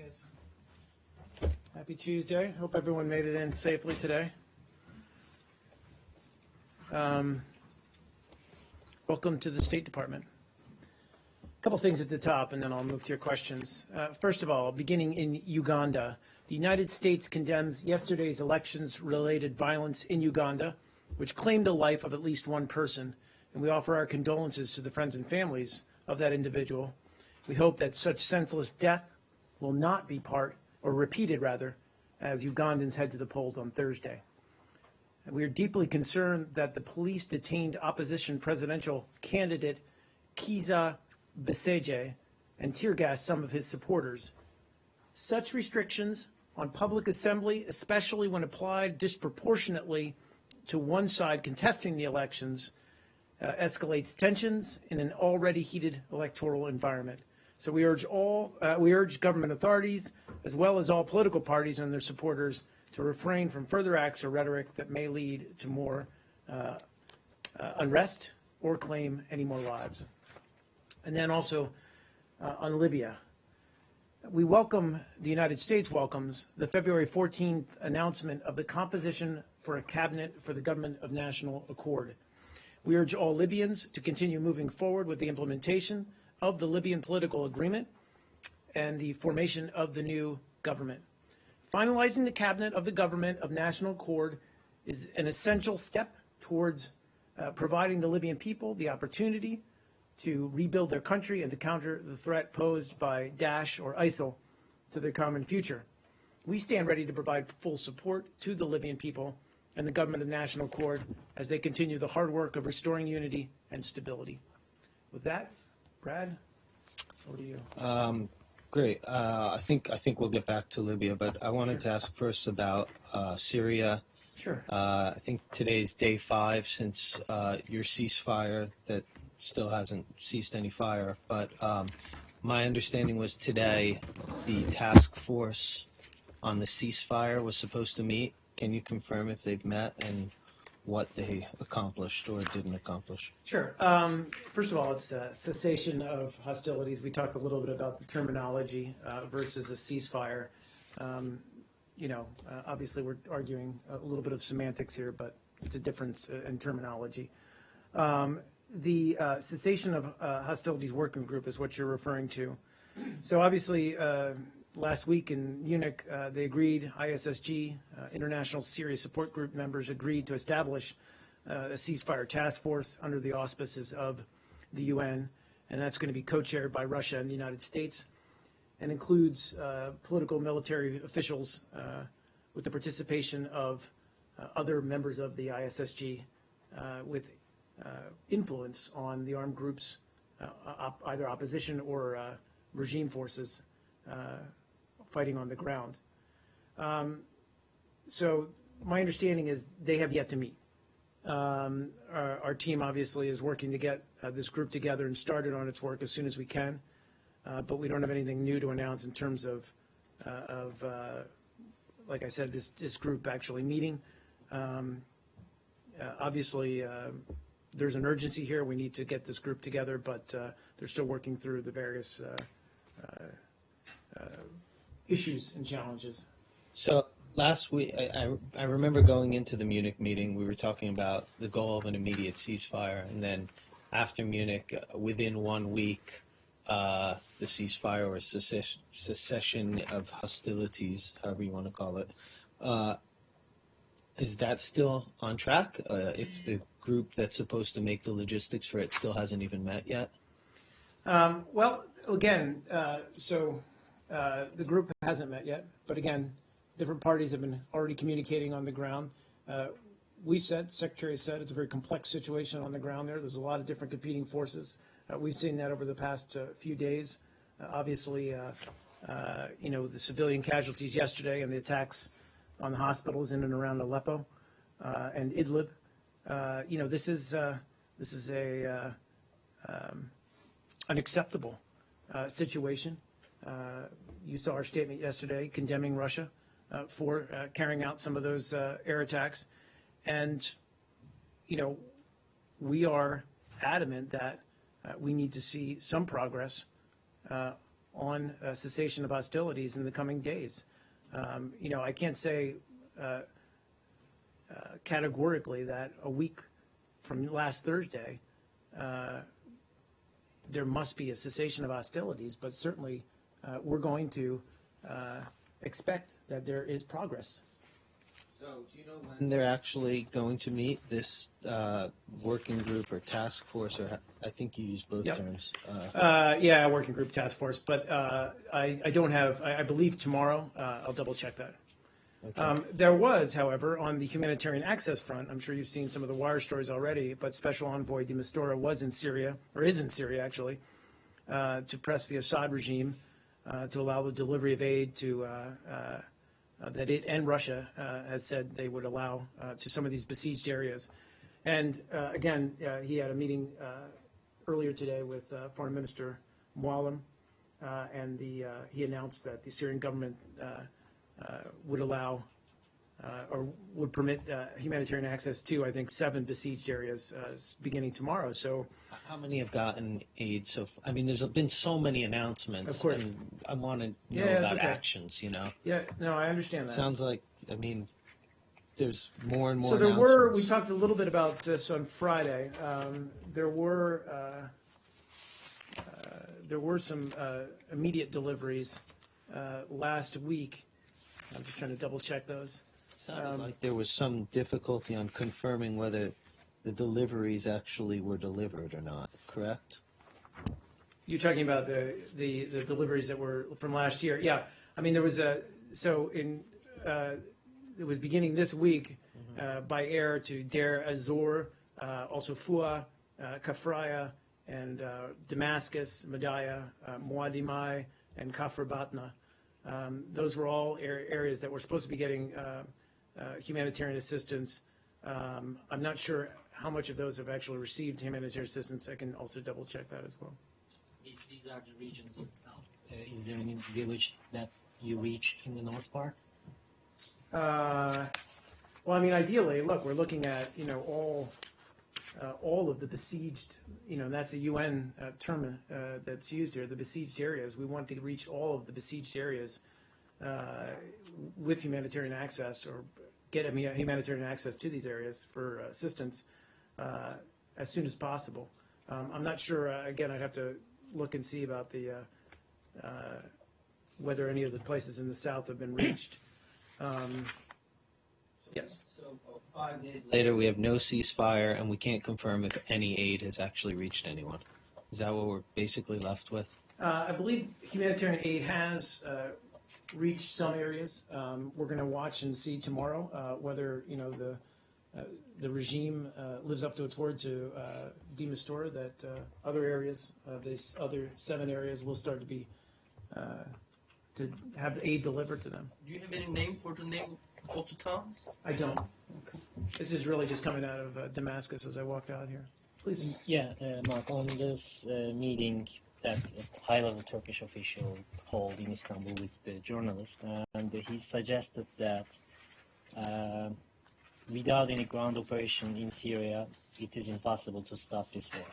guys. Happy Tuesday. Hope everyone made it in safely today. Welcome to the State Department. A couple things at the top, and then I'll move to your questions. First of all, beginning in Uganda, the United States condemns yesterday's elections-related violence in Uganda, which claimed the life of at least one person, and we offer our condolences to the friends and families of that individual. We hope that such senseless death will not be repeated as Ugandans head to the polls on Thursday. And we are deeply concerned that the police detained opposition presidential candidate Kizza Besigye and tear gassed some of his supporters. Such restrictions on public assembly, especially when applied disproportionately to one side contesting the elections, escalates tensions in an already heated electoral environment. So we urge government authorities, as well as all political parties and their supporters, to refrain from further acts or rhetoric that may lead to more unrest or claim any more lives. And then also on Libya, the United States welcomes the February 14th announcement of the composition for a cabinet for the Government of National Accord. We urge all Libyans to continue moving forward with the implementation of the Libyan political agreement and the formation of the new government. Finalizing the cabinet of the Government of National Accord is an essential step towards providing the Libyan people the opportunity to rebuild their country and to counter the threat posed by Daesh or ISIL to their common future. We stand ready to provide full support to the Libyan people and the Government of National Accord as they continue the hard work of restoring unity and stability. With that, Brad, over to you. Great. I think we'll get back to Libya, but I wanted to ask first about Syria. Sure. I think today's day 5 since your ceasefire that still hasn't ceased any fire, but my understanding was today the task force on the ceasefire was supposed to meet. Can you confirm if they've met and what they accomplished or didn't accomplish? Sure. First of all, it's a cessation of hostilities. We talked a little bit about the terminology versus a ceasefire. Obviously we're arguing a little bit of semantics here, but it's a difference in terminology. The cessation of hostilities working group is what you're referring to. So obviously, last week in Munich, they agreed, ISSG, International Syria Support Group members agreed to establish a ceasefire task force under the auspices of the UN, and that's going to be co-chaired by Russia and the United States, and includes political military officials with the participation of other members of the ISSG with influence on the armed groups, either opposition or regime forces fighting on the ground. So my understanding is they have yet to meet. Our team obviously is working to get this group together and started on its work as soon as we can, but we don't have anything new to announce in terms of like I said, this group actually meeting. Obviously, there's an urgency here. We need to get this group together, but they're still working through the various issues and challenges. So last week, I remember going into the Munich meeting, we were talking about the goal of an immediate ceasefire, and then after Munich, within 1 week, the ceasefire or cessation of hostilities, however you want to call it. Is that still on track if the group that's supposed to make the logistics for it still hasn't even met yet? Well, again, the group hasn't met yet, but again, different parties have been already communicating on the ground. Secretary said it's a very complex situation on the ground there. There's a lot of different competing forces. We've seen that over the past few days. Obviously, the civilian casualties yesterday and the attacks on the hospitals in and around Aleppo and Idlib. This is a unacceptable situation. You saw our statement yesterday condemning Russia for carrying out some of those air attacks. And, we are adamant that we need to see some progress on a cessation of hostilities in the coming days. I can't say categorically that a week from last Thursday, there must be a cessation of hostilities, but certainly we're going to expect that there is progress. So, do you know when they're actually going to meet, this working group or task force, or I think you use both Yep. terms? Yeah, working group task force, but I don't have, I believe tomorrow, I'll double check that. Okay. There was, however, on the humanitarian access front, I'm sure you've seen some of the wire stories already, but Special Envoy de Mistura was in Syria, or is in Syria actually, to press the Assad regime to allow the delivery of aid to that it and Russia has said they would allow to some of these besieged areas. And again, he had a meeting earlier today with Foreign Minister Muallim, and he announced that the Syrian government would allow or would permit humanitarian access to, I think, 7 besieged areas beginning tomorrow. So, How many have gotten aid so far? I mean, there's been so many announcements. Of course. And I want to know Yeah, that's about okay. actions, yeah, no, I understand that. Sounds like, I mean, there's more and more So announcements. we talked a little bit about this on Friday. There were some immediate deliveries last week. I'm just trying to double check those. Sounded like there was some difficulty on confirming whether the deliveries actually were delivered or not, correct? You're talking about the deliveries that were from last year. Yeah, I mean, there was it was beginning this week by air to Deir ez-Zor, also Fua, Kafraya, and Damascus, Madaya, Muadimai, and Kafr Batna. Those were all areas that were supposed to be getting humanitarian assistance. I'm not sure how much of those have actually received humanitarian assistance. I can also double check that as well. These are the regions in the south. Is there any village that you reach in the north part? Well, I mean, ideally, look, we're looking at, all of the besieged, that's a UN term that's used here, the besieged areas. We want to reach all of the besieged areas with humanitarian access, or get humanitarian access to these areas for assistance as soon as possible. I'm not sure, again, I'd have to look and see about the whether any of the places in the south have been reached. Yes. So 5 days later, we have no ceasefire, and we can't confirm if any aid has actually reached anyone. Is that what we're basically left with? I believe humanitarian aid has reached some areas. We're going to watch and see tomorrow whether the regime lives up to its word to de Mistura, that other areas, these other 7 areas, will start to be to have aid delivered to them. Do you have any name for the name of the towns? I don't. This is really just coming out of Damascus as I walked out here. Please. Yeah, Mark, on this meeting that a high-level Turkish official held in Istanbul with the journalist, and he suggested that without any ground operation in Syria, it is impossible to stop this war.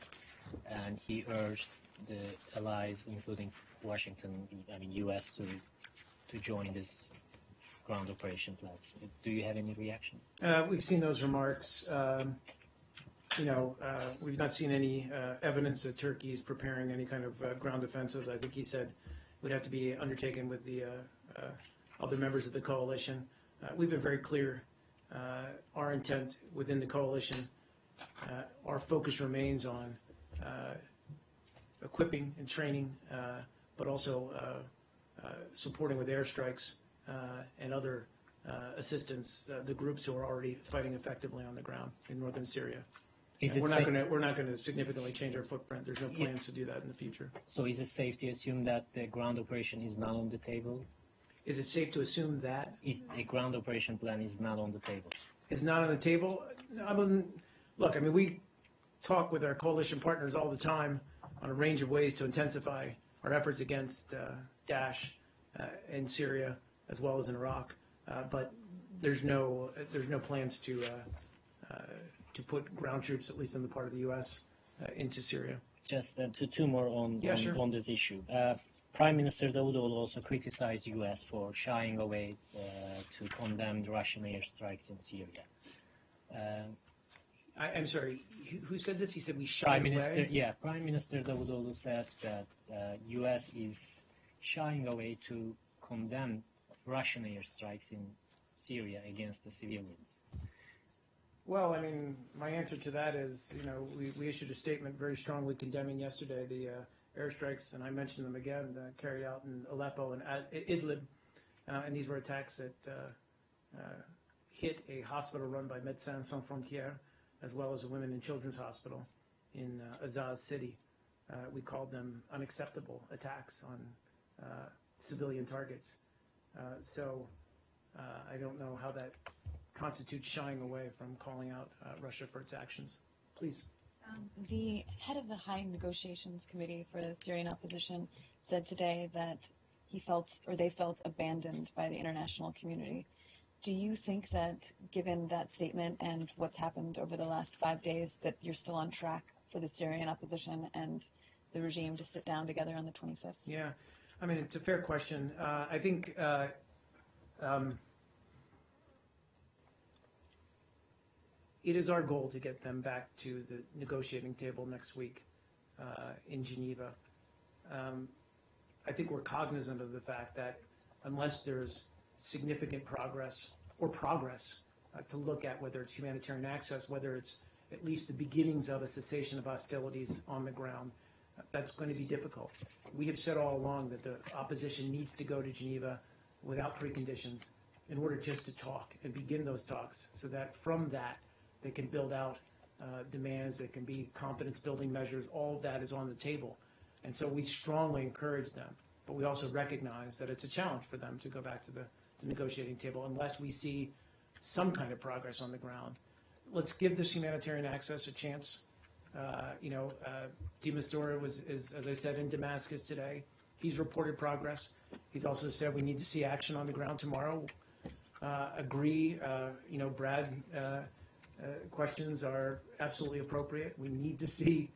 And he urged the allies, including Washington, U.S., to join this ground operation plans. Do you have any reaction? We've seen those remarks. We've not seen any evidence that Turkey is preparing any kind of ground offensives. I think he said it would have to be undertaken with the other members of the coalition. We've been very clear. Our intent within the coalition, our focus remains on equipping and training, but also supporting with airstrikes and other assistance the groups who are already fighting effectively on the ground in northern Syria. We're not going to significantly change our footprint. There's no plans to do that in the future. So is it safe to assume that the ground operation is not on the table? Is it safe to assume that If a ground operation plan is not on the table? is not on the table? Look, we talk with our coalition partners all the time on a range of ways to intensify our efforts against Daesh in Syria as well as in Iraq, but there's no plans to put ground troops, at least in the part of the U.S., into Syria. Just two more on Yeah, sure. on this issue. Prime Minister Davutoğlu also criticized U.S. for shying away to condemn the Russian airstrikes in Syria. I'm sorry, who said this? He said we shied Prime away? Minister, yeah, Prime Minister Davutoğlu said that U.S. is shying away to condemn Russian airstrikes in Syria against the civilians. Well, I mean, my answer to that is, we issued a statement very strongly condemning yesterday the airstrikes, and I mentioned them again, carried out in Aleppo and Idlib, and these were attacks that hit a hospital run by Médecins Sans Frontières, as well as a women and children's hospital in Azaz City. We called them unacceptable attacks on civilian targets. So I don't know how that constitutes shying away from calling out Russia for its actions. Please. The head of the High Negotiations Committee for the Syrian opposition said today that they felt abandoned by the international community. Do you think that, given that statement and what's happened over the last 5 days, that you're still on track for the Syrian opposition and the regime to sit down together on the 25th? Yeah, I mean, it's a fair question. I think it is our goal to get them back to the negotiating table next week in Geneva. I think we're cognizant of the fact that unless there's significant progress to look at, whether it's humanitarian access, whether it's at least the beginnings of a cessation of hostilities on the ground, that's going to be difficult. We have said all along that the opposition needs to go to Geneva without preconditions in order just to talk and begin those talks, so that from that they can build out demands, that can be confidence building measures. All of that is on the table. And so we strongly encourage them, but we also recognize that it's a challenge for them to go back to the negotiating table unless we see some kind of progress on the ground. Let's give this humanitarian access a chance. de Mistura is, as I said, in Damascus today. He's reported progress. He's also said we need to see action on the ground tomorrow. Brad, questions are absolutely appropriate. We need to see,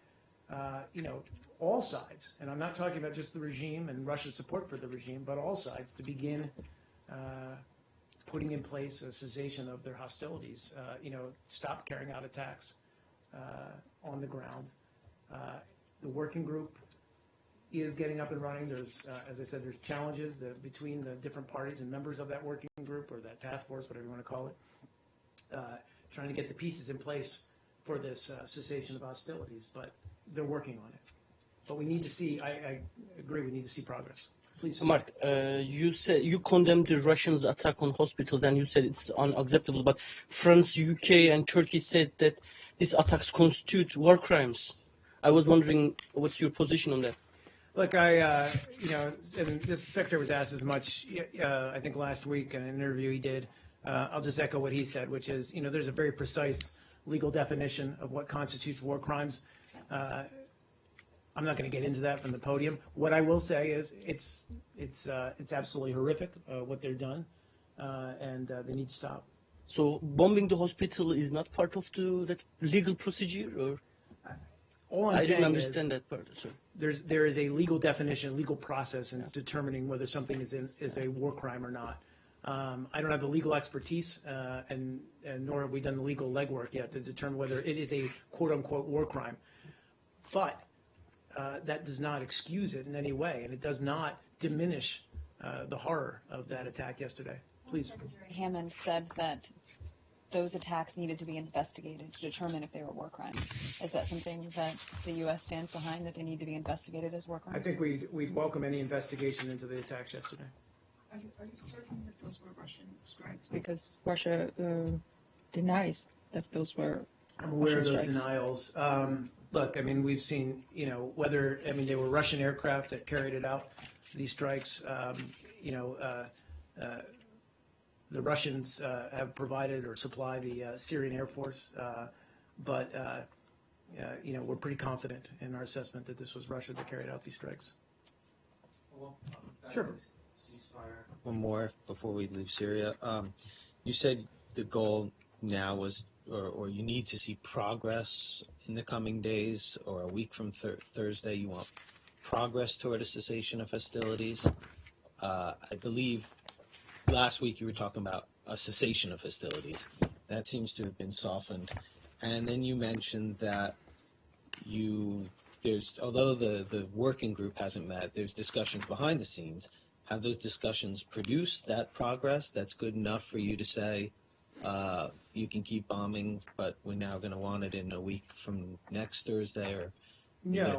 all sides, and I'm not talking about just the regime and Russia's support for the regime, but all sides to begin putting in place a cessation of their hostilities, stop carrying out attacks on the ground. The working group is getting up and running. There's, as I said, there's challenges between the different parties and members of that working group or that task force, whatever you want to call it, trying to get the pieces in place for this cessation of hostilities, but they're working on it. But we need to see, I agree, we need to see progress. Please. Mark, you said you condemned the Russians' attack on hospitals and you said it's unacceptable, but France, UK, and Turkey said that these attacks constitute war crimes. I was wondering what's your position on that? Look, and the Secretary was asked as much, I think last week in an interview he did. I'll just echo what he said, which is, there's a very precise legal definition of what constitutes war crimes. I'm not going to get into that from the podium. What I will say is it's absolutely horrific what they're done, and they need to stop. So bombing the hospital is not part of that legal procedure, or? All I'm I saying didn't understand that part. So. There is a legal definition, legal process in determining whether something is a war crime or not. I don't have the legal expertise, and nor have we done the legal legwork yet to determine whether it is a quote-unquote war crime. But that does not excuse it in any way, and it does not diminish the horror of that attack yesterday. Please. Secretary Hammond said that those attacks needed to be investigated to determine if they were war crimes. Is that something that the U.S. stands behind, that they need to be investigated as war crimes? I think we'd welcome any investigation into the attacks yesterday. Are you certain that those were Russian strikes? Because Russia denies that those were I'm aware of those Russian strikes. denials. Look, we've seen, whether, they were Russian aircraft that carried it out, these strikes. The Russians have provided or supply the Syrian Air Force, but we're pretty confident in our assessment that this was Russia that carried out these strikes. Sure. Ceasefire. One more before we leave Syria. You said the goal now was, or you need to see progress in the coming days, or a week from Thursday. You want progress toward a cessation of hostilities. I believe last week you were talking about a cessation of hostilities. That seems to have been softened. And then you mentioned that although the working group hasn't met, there's discussions behind the scenes. Have those discussions produced that progress that's good enough for you to say, you can keep bombing, but we're now going to want it in a week from next Thursday, or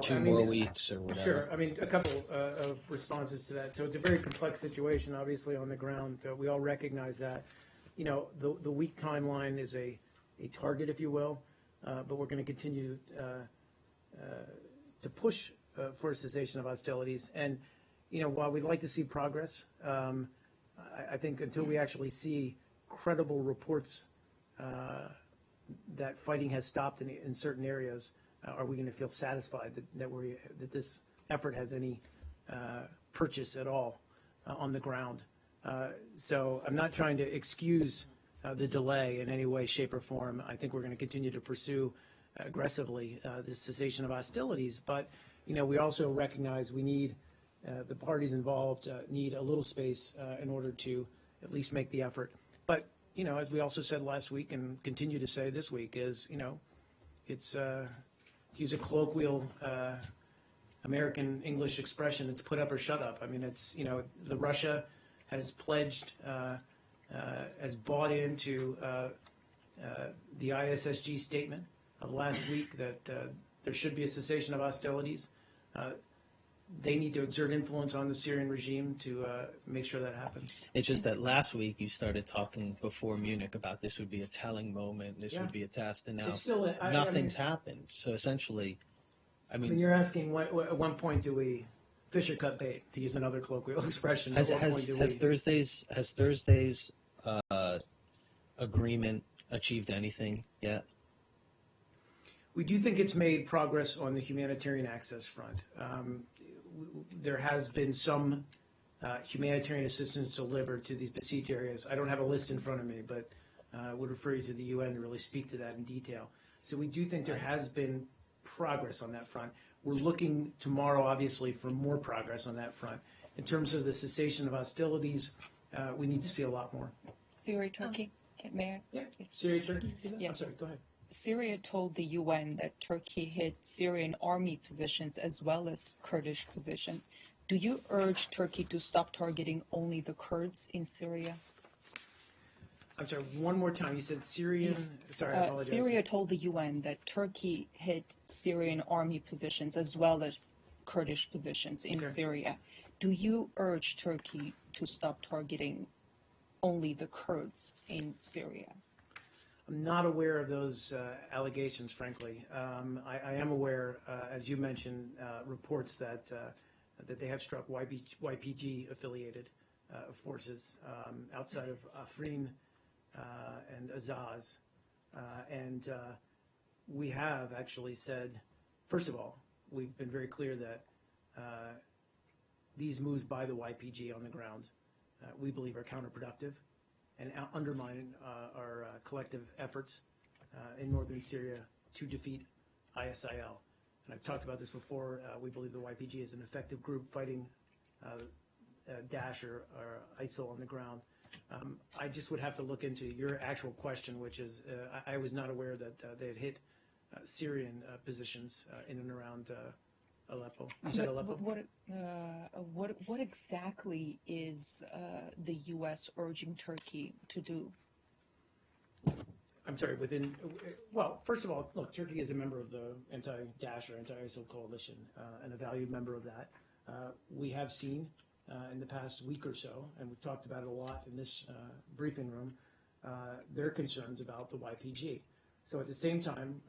two more weeks, or whatever? Sure. I mean, a couple of responses to that. So it's a very complex situation, obviously, on the ground. We all recognize that. The week timeline is a target, if you will, but we're going to continue to push for a cessation of hostilities. And, while we'd like to see progress, I think until we actually see credible reports that fighting has stopped in certain areas, are we going to feel satisfied that this effort has any purchase at all on the ground? So I'm not trying to excuse the delay in any way, shape, or form. I think we're going to continue to pursue aggressively this cessation of hostilities. But, we also recognize we need the parties involved need a little space in order to at least make the effort. But, as we also said last week and continue to say this week is, it's, to use a colloquial American English expression, it's put up or shut up. I mean, it's, the Russia has pledged, has bought into the ISSG statement of last week that there should be a cessation of hostilities. They need to exert influence on the Syrian regime to make sure that happens. It's just that last week you started talking before Munich about this would be a telling moment, this would be a test, and now nothing's happened. So essentially, I mean, you're asking at one point do we fish or cut bait, to use another colloquial expression. Has Thursday's agreement achieved anything yet? We do think it's made progress on the humanitarian access front. There has been some humanitarian assistance delivered to these besieged areas. I don't have a list in front of me, but would refer you to the UN to really speak to that in detail. So we do think there has been progress on that front. We're looking tomorrow, obviously, for more progress on that front. In terms of the cessation of hostilities, we need to see a lot more. Syria, Turkey, may I? Yeah, Syria, Turkey? Yes. I'm sorry, go ahead. Syria told the UN that Turkey hit Syrian army positions as well as Kurdish positions. Do you urge Turkey to stop targeting only the Kurds in Syria? I'm sorry, one more time. You said Syrian? Sorry, I apologize. Syria told the UN that Turkey hit Syrian army positions as well as Kurdish positions in Syria. Do you urge Turkey to stop targeting only the Kurds in Syria? I'm not aware of those allegations, frankly. I am aware, as you mentioned, reports that they have struck YPG-affiliated forces outside of Afrin and Azaz. And we have actually said, first of all, we've been very clear that these moves by the YPG on the ground, we believe are counterproductive and undermine our collective efforts in northern Syria to defeat ISIL. And I've talked about this before. We believe the YPG is an effective group fighting Daesh or ISIL on the ground. I just would have to look into your actual question, which is I was not aware that they had hit Syrian positions in and around Aleppo. You said Aleppo? What exactly is the U.S. urging Turkey to do? I'm sorry, well, first of all, look, Turkey is a member of the anti-Daesh or anti-ISIL coalition and a valued member of that. We have seen in the past week or so, and we've talked about it a lot in this briefing room, their concerns about the YPG. So at the same time,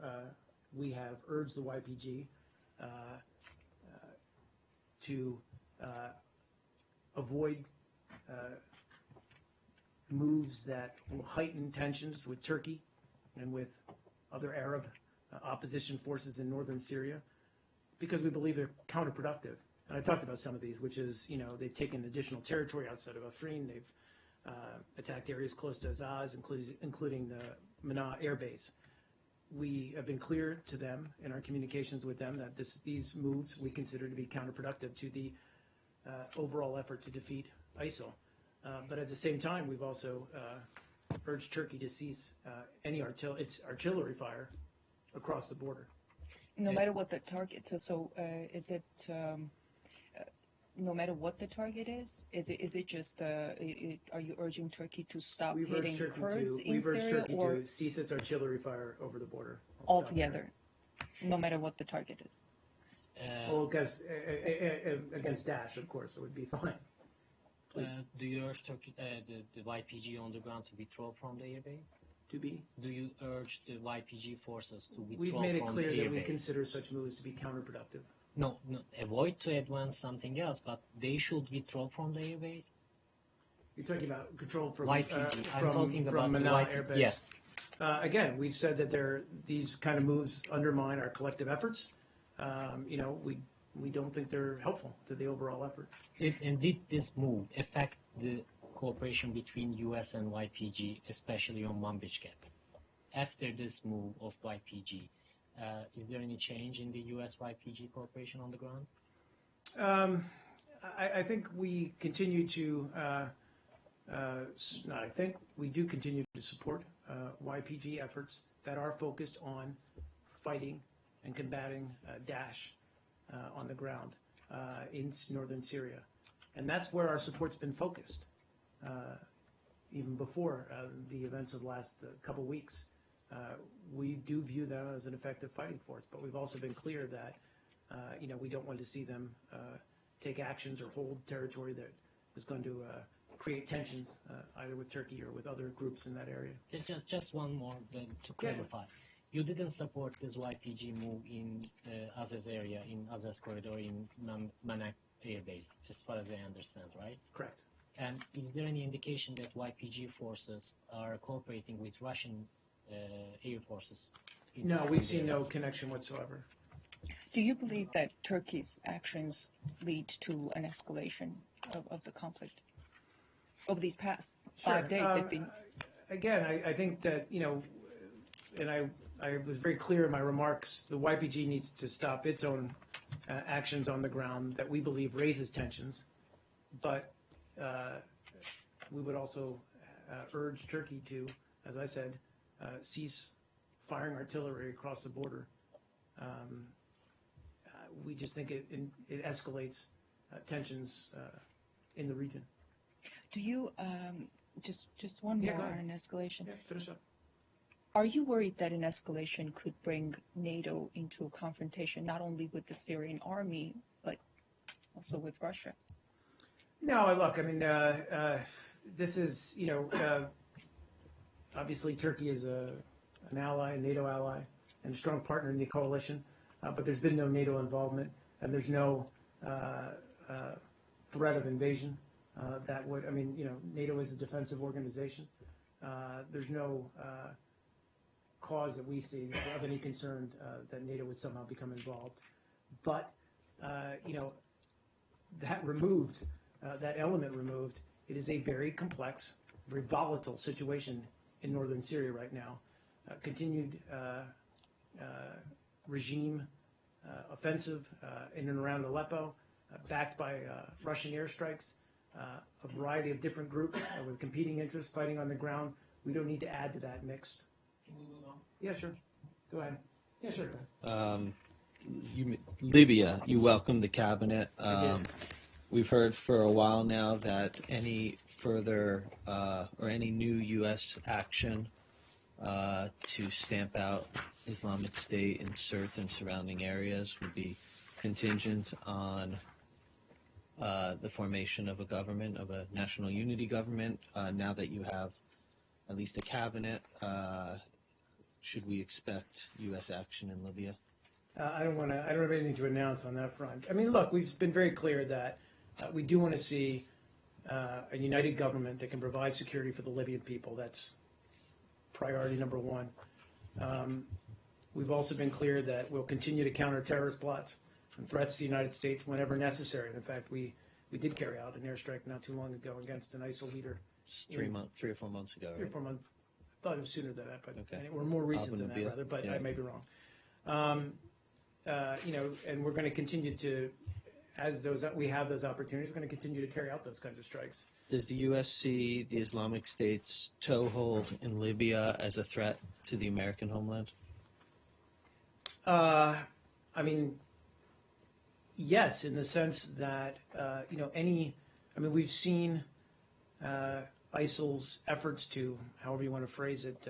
we have urged the YPG to avoid moves that will heighten tensions with Turkey and with other Arab opposition forces in northern Syria, because we believe they're counterproductive. And I talked about some of these, which is, they've taken additional territory outside of Afrin. They've attacked areas close to Azaz, including the Mana Air Base. We have been clear to them in our communications with them that these moves we consider to be counterproductive to the overall effort to defeat ISIL. But at the same time, we've also urged Turkey to cease any its artillery fire across the border. No matter what the target, is it no matter what the target is it just are you urging Turkey to stop hitting Kurds in Syria or to cease its artillery fire over the border altogether, no matter what the target is? Well, against Daesh, of course, it would be fine. Do you urge Turkey, the YPG on the ground to withdraw from the airbase? To be? Do you urge the YPG forces to withdraw We've made it from the clear that we airbase? consider such moves to be counterproductive. No, avoid to advance something else, but they should withdraw from the airbase. You're talking about control from YPG. I'm talking about Manama the Air Base. Yes. Again, we've said that these kind of moves undermine our collective efforts. We don't think they're helpful to the overall effort. Did this move affect the cooperation between U.S. and YPG, especially on Manbij Gap? After this move of YPG, is there any change in the U.S.-YPG cooperation on the ground? I think we continue to, we do continue to support YPG efforts that are focused on fighting and combating Daesh on the ground in northern Syria. And that's where our support's been focused, even before the events of the last couple weeks. We do view them as an effective fighting force, but we've also been clear that we don't want to see them take actions or hold territory that is going to create tensions either with Turkey or with other groups in that area. Just one more to clarify. You didn't support this YPG move in Azaz area, in Azaz corridor, in Manak Air Base, as far as I understand, right? Correct. And is there any indication that YPG forces are cooperating with Russian air forces? No, we've seen no connection whatsoever. Do you believe that Turkey's actions lead to an escalation of the conflict? Over these past 5 days, they've been... Again, I think that, and I was very clear in my remarks, the YPG needs to stop its own actions on the ground that we believe raises tensions. But we would also urge Turkey to, as I said, cease firing artillery across the border. We just think it escalates tensions in the region. Do you, just one more on an escalation? Yeah, finish up. Are you worried that an escalation could bring NATO into a confrontation not only with the Syrian army, but also with Russia? No, look, I mean, this is, obviously Turkey is an ally, a NATO ally, and a strong partner in the coalition, but there's been no NATO involvement, and there's no threat of invasion that would, NATO is a defensive organization. There's no cause that we see of any concern that NATO would somehow become involved. But, that removed, that element removed, it is a very complex, very volatile situation in northern Syria right now. Continued regime offensive in and around Aleppo, backed by Russian airstrikes, a variety of different groups with competing interests fighting on the ground. We don't need to add to that mix. Can we move on? Yeah, sure. Go ahead. Yeah, sure. Libya, you welcomed the cabinet. We've heard for a while now that any further or any new U.S. action to stamp out Islamic State in Sirte and surrounding areas would be contingent on the formation of a government, of a national unity government. Now that you have at least a cabinet, should we expect U.S. action in Libya? I don't have anything to announce on that front. I mean, look, we've been very clear that we do want to see a united government that can provide security for the Libyan people. That's priority number one. We've also been clear that we'll continue to counter terrorist plots and threats to the United States whenever necessary. And in fact, we did carry out an airstrike not too long ago against an ISIL leader. 3 or 4 months ago. 3 or 4 months thought it was sooner than that, but, Okay. or more recent Abu than that, Nabil? rather, but I Yeah. may be wrong. And we're going to continue to, as we have those opportunities, we're going to continue to carry out those kinds of strikes. Does the U.S. see the Islamic State's toehold in Libya as a threat to the American homeland? I mean, yes, in the sense that, we've seen ISIL's efforts to, however you want to phrase it,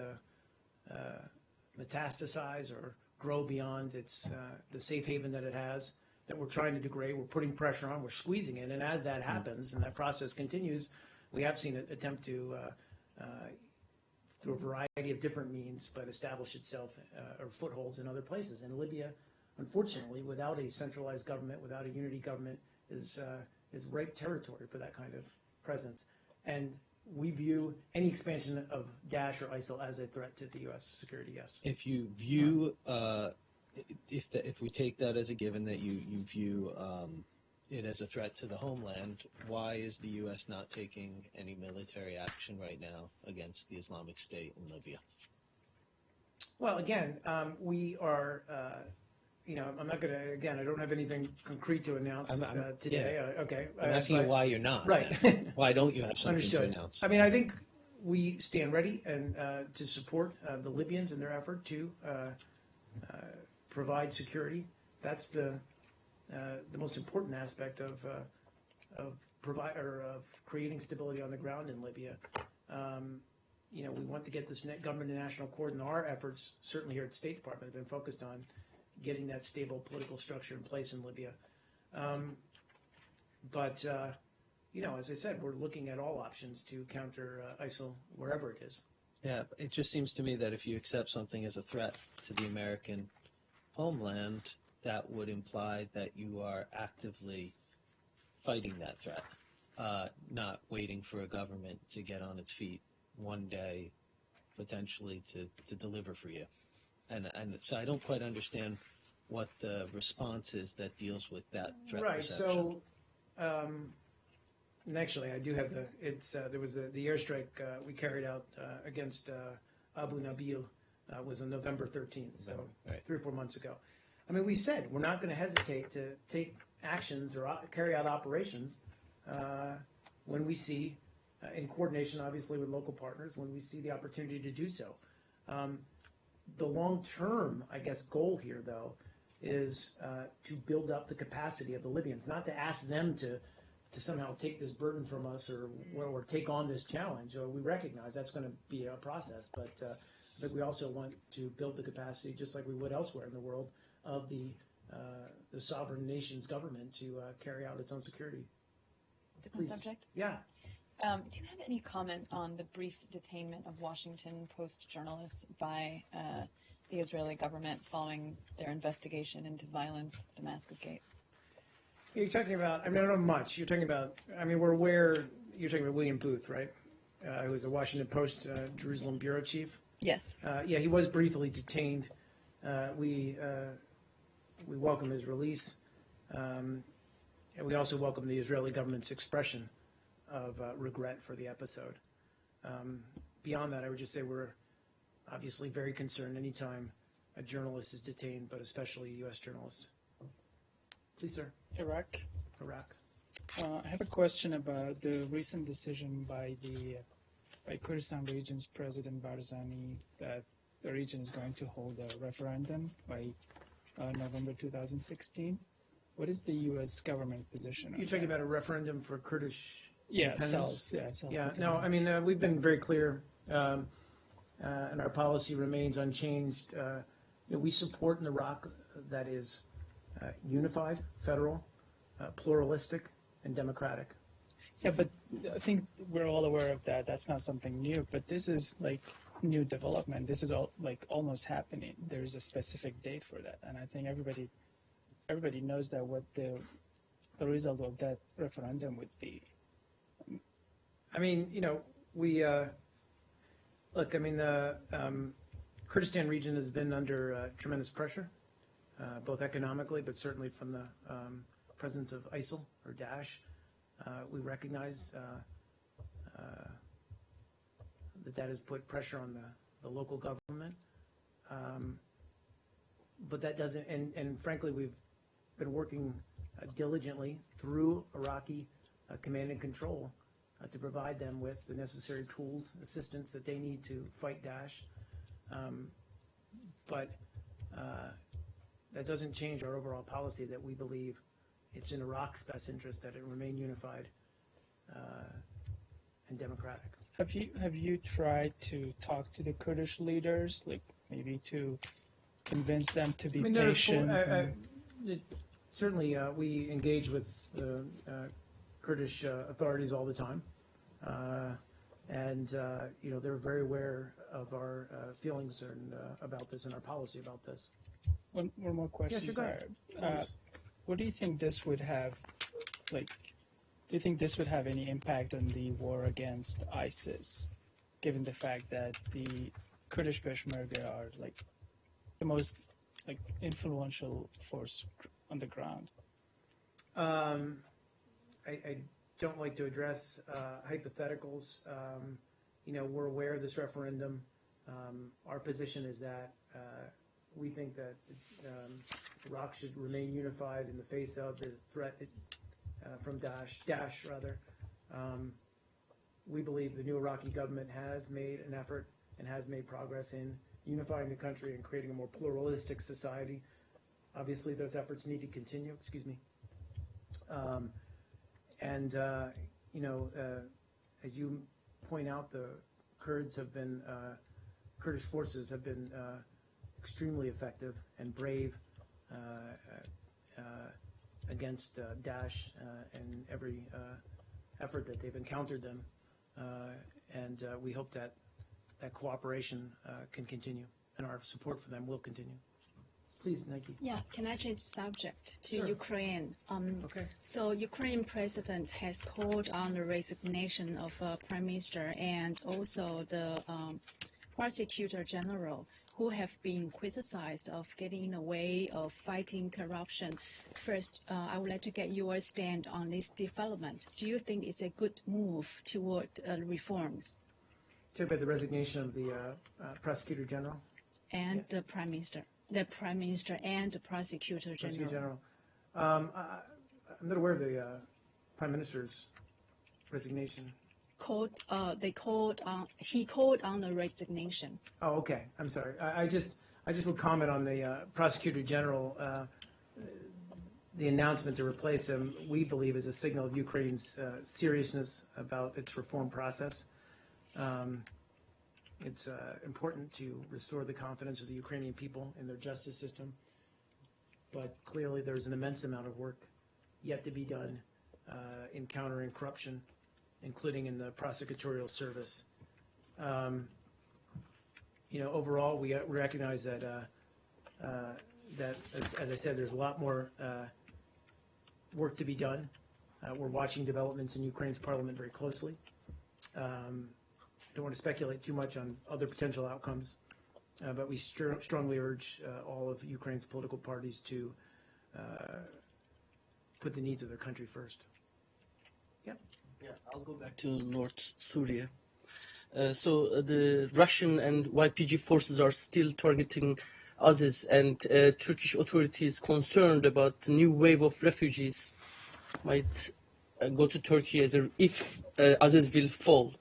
metastasize or grow beyond the safe haven that it has, that we're trying to degrade. We're putting pressure on, we're squeezing it. And as that happens and that process continues, we have seen it attempt to, through a variety of different means, but establish itself or footholds in other places. And Libya, unfortunately, without a centralized government, without a unity government, is ripe territory for that kind of presence. And we view any expansion of Daesh or ISIL as a threat to the U.S. security, yes. If you view, if we take that as a given that you view it as a threat to the homeland, why is the U.S. not taking any military action right now against the Islamic State in Libya? Well, again, we are, I'm not going to, again, I don't have anything concrete to announce today. Okay. I'm asking you why you're not. Right. Why don't you have something Understood. to announce? I mean, I think we stand ready and to support the Libyans in their effort to provide security. That's the most important aspect of creating stability on the ground in Libya. We want to get this government and national accord, and our efforts, certainly here at the State Department, have been focused on getting that stable political structure in place in Libya. But as I said, we're looking at all options to counter ISIL wherever it is. Yeah, it just seems to me that if you accept something as a threat to the American homeland, that would imply that you are actively fighting that threat, not waiting for a government to get on its feet one day, potentially to deliver for you. And so I don't quite understand what the response is that deals with that threat perception. Right, so, and actually I do have there was the airstrike we carried out against Abu Nabil was on November 13th, so Right. 3 or 4 months ago. I mean, we said we're not going to hesitate to take actions or carry out operations when we see, in coordination obviously with local partners, when we see the opportunity to do so. The long-term, I guess, goal here, though, is to build up the capacity of the Libyans, not to ask them to somehow take this burden from us or take on this challenge. We recognize that's going to be a process, but I think we also want to build the capacity, just like we would elsewhere in the world, of the sovereign nation's government to carry out its own security. Different subject? Yeah. Do you have any comment on the brief detainment of Washington Post journalists by the Israeli government following their investigation into violence at Damascus Gate? You're talking about, I don't know much. You're talking about, we're aware, you're talking about William Booth, right? Who was a Washington Post Jerusalem bureau chief. Yes. Yeah, he was briefly detained. We welcome his release. And we also welcome the Israeli government's expression of regret for the episode. Beyond that, I would just say we're obviously very concerned anytime a journalist is detained, but especially a U.S. journalist. Please, sir. Iraq. Iraq. I have a question about the recent decision by Kurdistan region's President Barzani that the region is going to hold a referendum by November 2016. What is the U.S. government position on You're talking that? about a referendum for Kurdish Yeah, independence? self. We've been very clear, and our policy remains unchanged. We support an Iraq that is unified, federal, pluralistic, and democratic. Yeah, but I think we're all aware of that. That's not something new, but this is like new development. This is all like almost happening. There's a specific date for that, and I think everybody knows that what the result of that referendum would be. Kurdistan region has been under tremendous pressure, both economically, but certainly from the presence of ISIL or Daesh. We recognize that has put pressure on the local government. But that doesn't, and frankly, we've been working diligently through Iraqi command and control to provide them with the necessary tools, assistance that they need to fight Daesh. But that doesn't change our overall policy that we believe it's in Iraq's best interest that it remain unified and democratic. Have you tried to talk to the Kurdish leaders, like maybe to convince them to be patient? Certainly, we engage with the Kurdish authorities all the time, and they're very aware of our feelings and about this and our policy about this. One more question. Yes, go ahead. What do you think this would have, like? Do you think this would have any impact on the war against ISIS, given the fact that the Kurdish Peshmerga are like the most influential force on the ground? I don't like to address hypotheticals. We're aware of this referendum. Our position is that we think that Iraq should remain unified in the face of the threat from Daesh. We believe the new Iraqi government has made an effort and has made progress in unifying the country and creating a more pluralistic society. Obviously, those efforts need to continue. As you point out, the Kurdish forces have been extremely effective and brave against Daesh and every effort that they've encountered them. And we hope that cooperation can continue and our support for them will continue. Please, Nike. Yeah, can I change subject to Sure. Ukraine? Okay. So Ukraine president has called on the resignation of Prime Minister and also the Prosecutor General, who have been criticized of getting in the way of fighting corruption. First, I would like to get your stand on this development. Do you think it's a good move toward reforms? Talk about the resignation of the Prosecutor General. And the Prime Minister. The Prime Minister and the Prosecutor General. Prosecutor General. I'm not aware of the Prime Minister's resignation. He called on the resignation. Oh, okay. I'm sorry. I just would comment on the Prosecutor General. The announcement to replace him, we believe, is a signal of Ukraine's seriousness about its reform process. It's important to restore the confidence of the Ukrainian people in their justice system, but clearly there's an immense amount of work yet to be done in countering corruption, including in the prosecutorial service. Overall, we recognize that, as I said, there's a lot more work to be done. We're watching developments in Ukraine's parliament very closely. Don't want to speculate too much on other potential outcomes, but we strongly urge all of Ukraine's political parties to put the needs of their country first. Yeah, I'll go back to North Syria. So the Russian and YPG forces are still targeting Aziz, and Turkish authorities concerned about the new wave of refugees might go to Turkey if Aziz will fall.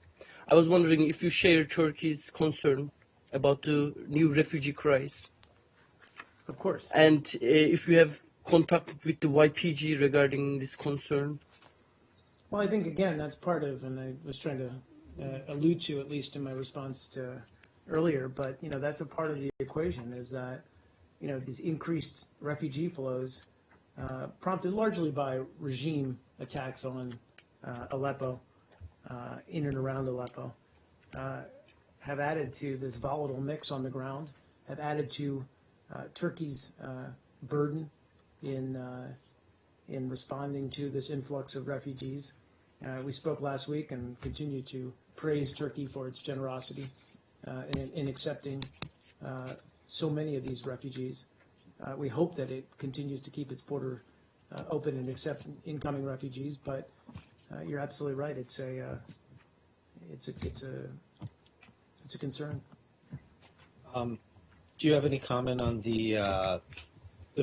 I was wondering if you share Turkey's concern about the new refugee crisis. Of course. And if you have contact with the YPG regarding this concern. Well, I think, again, that's part of, and I was trying to allude to, at least in my response to earlier, but, that's a part of the equation, is that, these increased refugee flows, prompted largely by regime attacks on Aleppo, in and around Aleppo, have added to this volatile mix on the ground, have added to Turkey's burden in responding to this influx of refugees. We spoke last week and continue to praise Turkey for its generosity in accepting so many of these refugees. We hope that it continues to keep its border open and accept incoming refugees, but you're absolutely right. It's a concern. Do you have any comment on the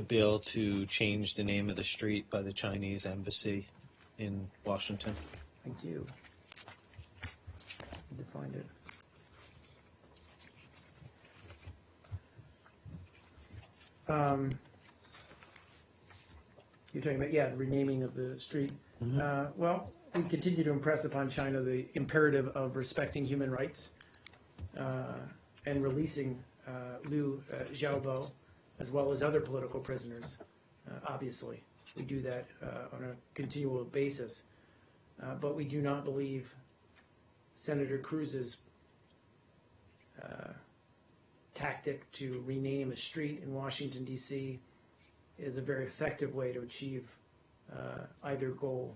bill to change the name of the street by the Chinese embassy in Washington? I do. Need to find it. You're talking about, the renaming of the street. Well, we continue to impress upon China the imperative of respecting human rights and releasing Liu Xiaobo, as well as other political prisoners, obviously. We do that on a continual basis. But we do not believe Senator Cruz's tactic to rename a street in Washington, D.C. is a very effective way to achieve either goal.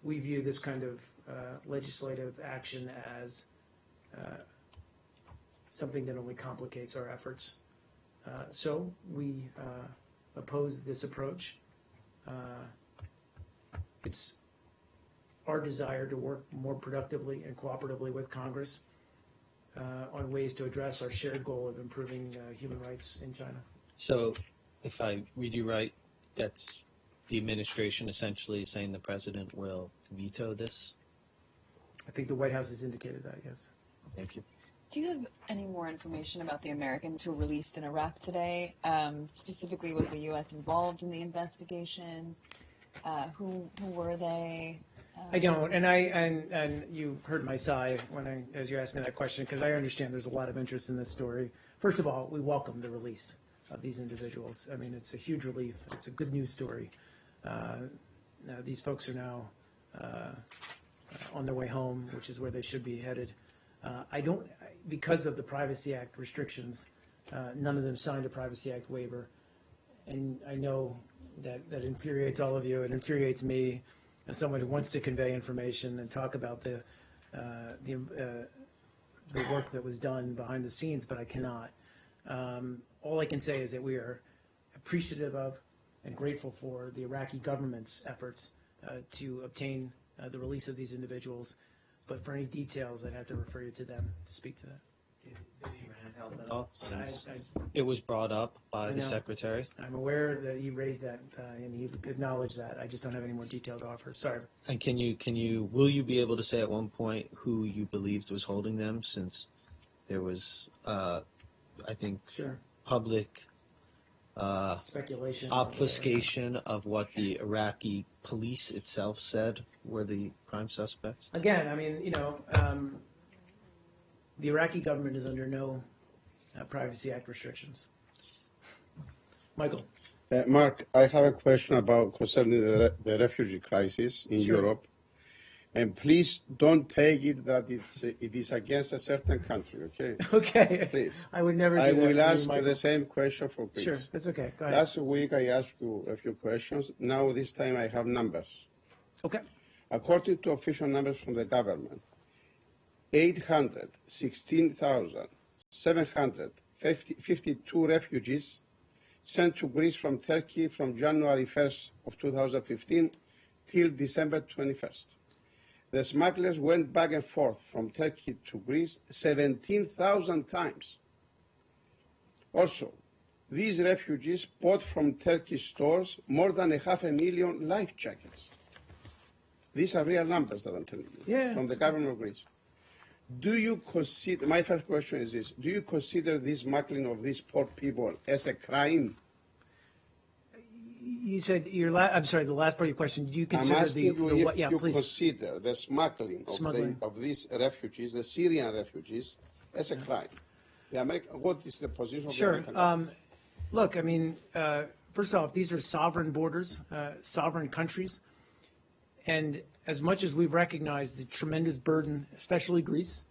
We view this kind of legislative action as something that only complicates our efforts. So we oppose this approach. It's our desire to work more productively and cooperatively with Congress on ways to address our shared goal of improving human rights in China. So, if I read you right, that's the administration essentially saying the president will veto this? I think the White House has indicated that, yes. Thank you. Do you have any more information about the Americans who were released in Iraq today? Specifically, was the U.S. involved in the investigation? Who were they? I don't, and you heard my sigh as you asked me that question, because I understand there's a lot of interest in this story. First of all, we welcome the release of these individuals. I mean, it's a huge relief. It's a good news story. These folks are now on their way home, which is where they should be headed. Because of the Privacy Act restrictions, none of them signed a Privacy Act waiver, and I know that infuriates all of you. It infuriates me as someone who wants to convey information and talk about the work that was done behind the scenes, but I cannot. All I can say is that we are appreciative of and grateful for the Iraqi government's efforts to obtain the release of these individuals. But for any details, I'd have to refer you to them to speak to that. Did Iran help at all? Since it was brought up by the secretary. I'm aware that he raised that and he acknowledged that. I just don't have any more detail to offer. Sorry. And will you be able to say at one point who you believed was holding them, since there was, I think, public speculation, obfuscation of what the Iraqi police itself said were the prime suspects? Again, I mean, the Iraqi government is under no Privacy Act restrictions. Michael. Mark, I have a question concerning the refugee crisis in Europe. And please don't take it that it is against a certain country, okay? Okay. Please. I would never do I that will to ask you, the same question for Greece. Sure, that's okay. Go ahead. Last week I asked you a few questions. Now this time I have numbers. Okay. According to official numbers from the government, 816,752 refugees sent to Greece from Turkey from January 1st of 2015 till December 21st. The smugglers went back and forth from Turkey to Greece 17,000 times. Also, these refugees bought from Turkish stores more than 500,000 life jackets. These are real numbers that I'm telling you from the government of Greece. Do you consider, my first question is this, do you consider this smuggling of these poor people as a crime? You said I'm sorry, the last part of your question, do you consider I'm asking you if you please. consider the smuggling of these refugees, the Syrian refugees, as a crime? What is the position of the American government? Look, I mean, first off, these are sovereign borders, sovereign countries. And as much as we've recognized the tremendous burden, especially Greece,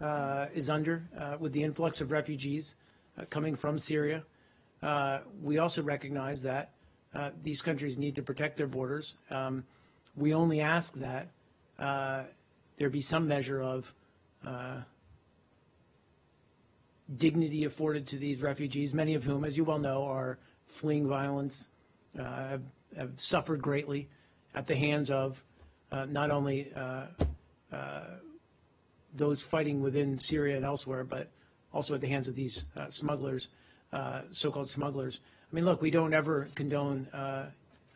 is under with the influx of refugees coming from Syria, we also recognize that these countries need to protect their borders. We only ask that there be some measure of dignity afforded to these refugees, many of whom, as you well know, are fleeing violence, have suffered greatly at the hands of not only those fighting within Syria and elsewhere, but also at the hands of these smugglers, so-called smugglers. I mean, look, we don't ever condone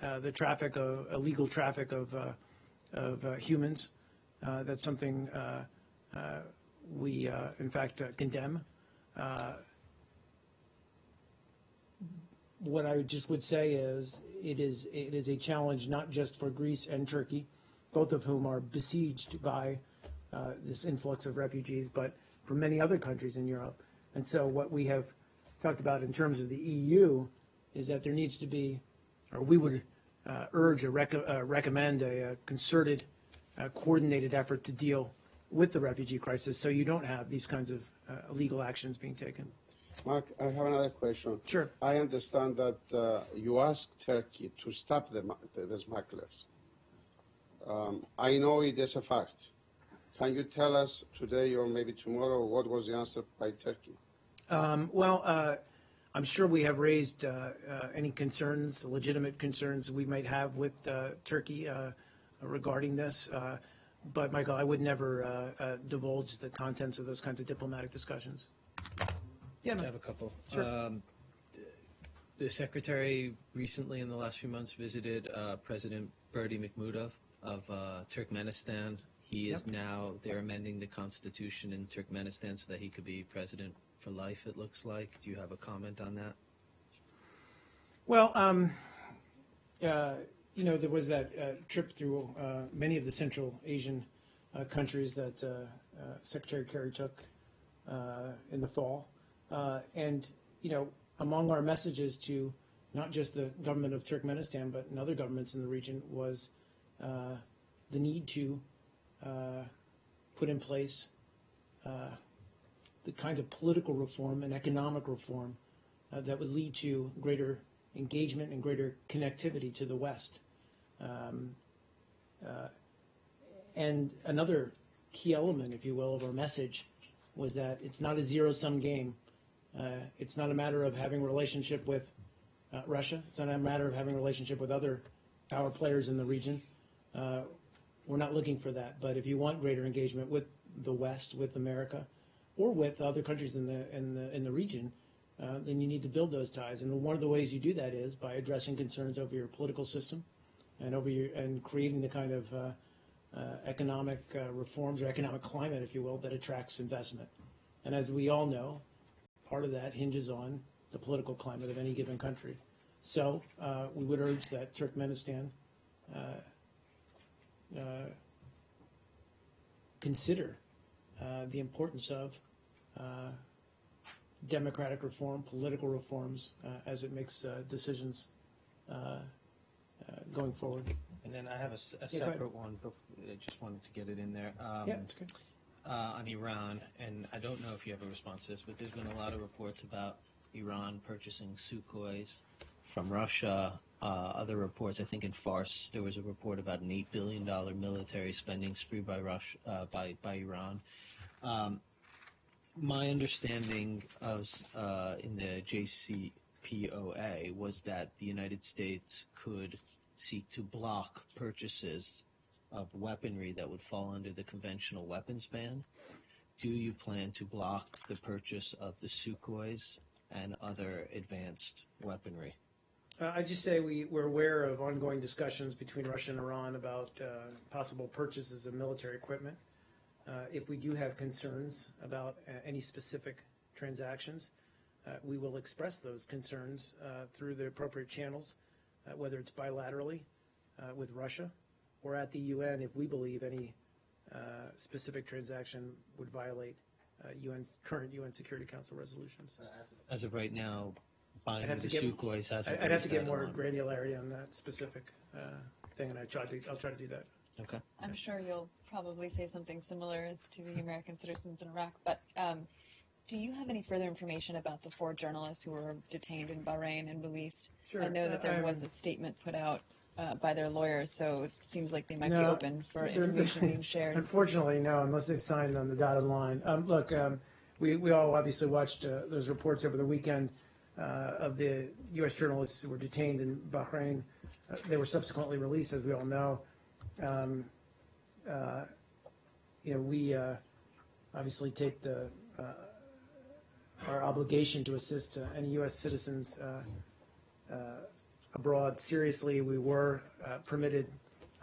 the traffic, illegal traffic of humans. That's something we, in fact, condemn. What I just would say is it is a challenge not just for Greece and Turkey, both of whom are besieged by this influx of refugees, but for many other countries in Europe. And so what we have talked about in terms of the EU is that there needs to be, or we would urge or recommend a concerted, coordinated effort to deal with the refugee crisis so you don't have these kinds of illegal actions being taken. Mark, I have another question. Sure. I understand that you asked Turkey to stop the smugglers. I know it is a fact. Can you tell us today or maybe tomorrow what was the answer by Turkey? I'm sure we have raised any concerns, legitimate concerns we might have with Turkey regarding this. But, Michael, I would never divulge the contents of those kinds of diplomatic discussions. Yeah, I have a couple. Sure. The secretary recently in the last few months visited President Berdi Mahmudov of Turkmenistan. He is now, they're amending the constitution in Turkmenistan so that he could be president for life, it looks like. Do you have a comment on that? Well, there was that trip through many of the Central Asian countries that Secretary Kerry took in the fall. And among our messages to not just the government of Turkmenistan, but in other governments in the region was the need to put in place the kind of political reform and economic reform that would lead to greater engagement and greater connectivity to the West. And another key element, if you will, of our message was that it's not a zero-sum game. It's not a matter of having a relationship with Russia. It's not a matter of having a relationship with other power players in the region. We're not looking for that. But if you want greater engagement with the West, with America, or with other countries in the region, then you need to build those ties. And one of the ways you do that is by addressing concerns over your political system and creating the kind of economic reforms or economic climate, if you will, that attracts investment. And as we all know, part of that hinges on the political climate of any given country. So we would urge that Turkmenistan consider the importance of democratic reform, political reforms, as it makes decisions going forward. And then I have a separate one. I just wanted to get it in there. That's good. On Iran, and I don't know if you have a response to this, but there's been a lot of reports about Iran purchasing Sukhois from Russia. Other reports, I think in Fars, there was a report about an $8 billion military spending spree by by Iran. My understanding of in the JCPOA was that the United States could seek to block purchases of weaponry that would fall under the conventional weapons ban. Do you plan to block the purchase of the Sukhois and other advanced weaponry? I'd just say we're aware of ongoing discussions between Russia and Iran about possible purchases of military equipment. If we do have concerns about any specific transactions, we will express those concerns through the appropriate channels, whether it's bilaterally with Russia or at the UN if we believe any specific transaction would violate current UN Security Council resolutions. As of right now, buying the Sukhois hasn't. I'd have to get more granularity on that specific thing, and I'll try to do that. Okay. I'm sure you'll probably say something similar as to the American citizens in Iraq, but do you have any further information about the 4 journalists who were detained in Bahrain and released? Sure. I know that there was a statement put out by their lawyers, so it seems like they might be open for information being shared. Unfortunately, no, unless they've signed on the dotted line. Look, we all obviously watched those reports over the weekend of the U.S. journalists who were detained in Bahrain. They were subsequently released, as we all know. obviously take our obligation to assist any U.S. citizens abroad seriously. We were permitted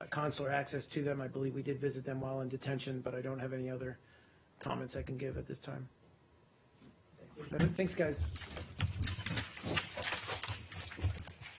consular access to them. I believe we did visit them while in detention, but I don't have any other comments I can give at this time. Thanks, guys.